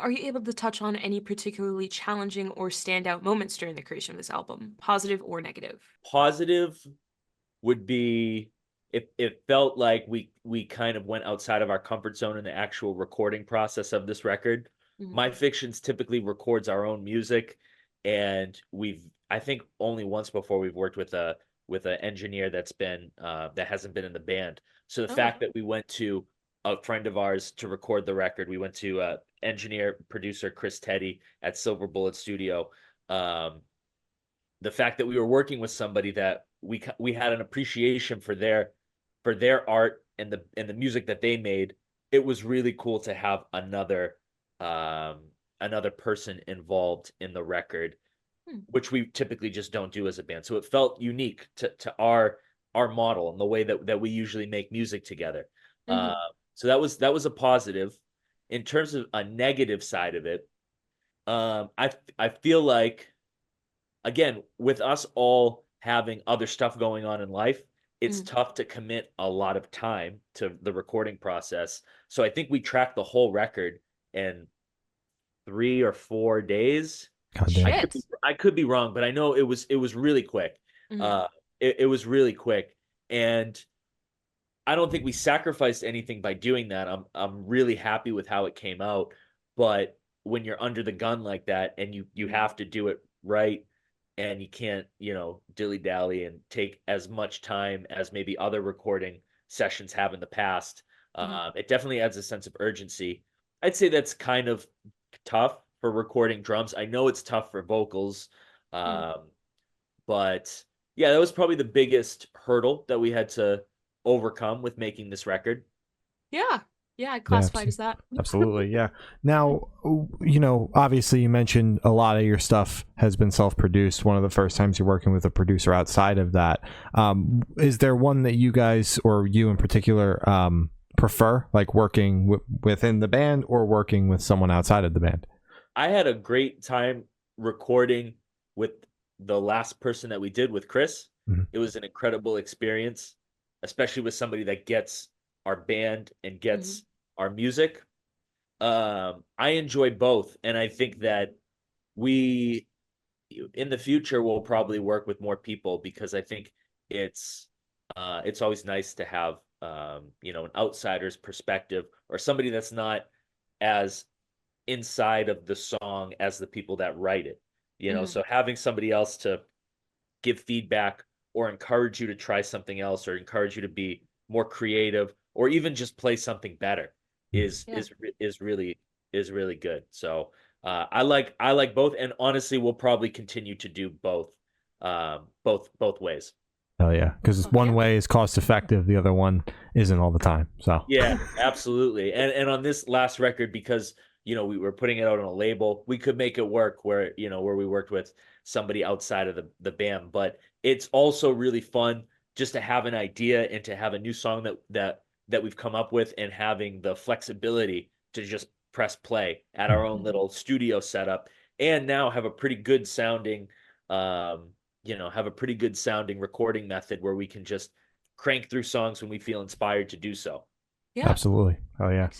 are you able to touch on any particularly challenging or standout moments during the creation of this album, positive or negative? Positive would be it felt like we kind of went outside of our comfort zone in the actual recording process of this record. Mhm. My Fictions typically records our own music, and I think only once before we've worked with an engineer that hasn't been in the band. So the Oh, fact that we went to a friend of ours to record the record, we went to engineer producer Chris Teddy at Silver Bullet Studio. Um, the fact that we were working with somebody that we had an appreciation for their art and the music that they made. It was really cool to have um another person involved in the record, hmm. which we typically just don't do as a band. So it felt unique to our model and the way that we usually make music together. Uh, Mhm. so that was a positive. In terms of a negative side of it, I feel like, again, with us all having other stuff going on in life, it's Mhm. tough to commit a lot of time to the recording process. So I think we tracked the whole record in 3 or 4 days. God damn. Shit. I could be wrong, but I know it was really quick. Mhm. Uh, it was really quick, and I don't think we sacrificed anything by doing that. I'm really happy with how it came out, but when you're under the gun like that and you have to do it right, and you can't, dilly-dally and take as much time as maybe other recording sessions have in the past, Mhm. it definitely adds a sense of urgency. I'd say that's kind of tough for recording drums. I know it's tough for vocals, Mhm. um, but yeah, that was probably the biggest hurdle that we had to overcome with making this record. Yeah. Yeah, I Yeah, classify it as that. absolutely. Yeah. Now, obviously, you mentioned a lot of your stuff has been self-produced. One of the first times you're working with a producer outside of that. Is there one that you guys, or you in particular, prefer, like working within the band or working with someone outside of the band? I had a great time recording with the last person that we did with Chris. Mhm. It was an incredible experience, especially with somebody that gets our band and Mhm. gets our music. I enjoy both, and I think that we in the future we'll probably work with more people because I think it's it's always nice to have an outsider's perspective or somebody that's not as inside of the song as the people that write it. Mhm. So having somebody else to give feedback or encourage you to try something else or encourage you to be more creative or even just play something better is Yeah. is is really is really good. So I like both, and honestly, we'll probably continue to do both ways. Hell yeah, because Oh, one yeah. way is cost effective, the other one isn't all the time. So Yeah, absolutely. And on this last record, because we were putting it out on a label, we could make it work where we worked with somebody outside of the band. But it's also really fun just to have an idea and to have a new song that we've come up with and having the flexibility to just press play at our own Mhm. little studio setup and now have a pretty good sounding have a pretty good sounding recording method where we can just crank through songs when we feel inspired to do so. Yeah. absolutely. Oh yeah. Makes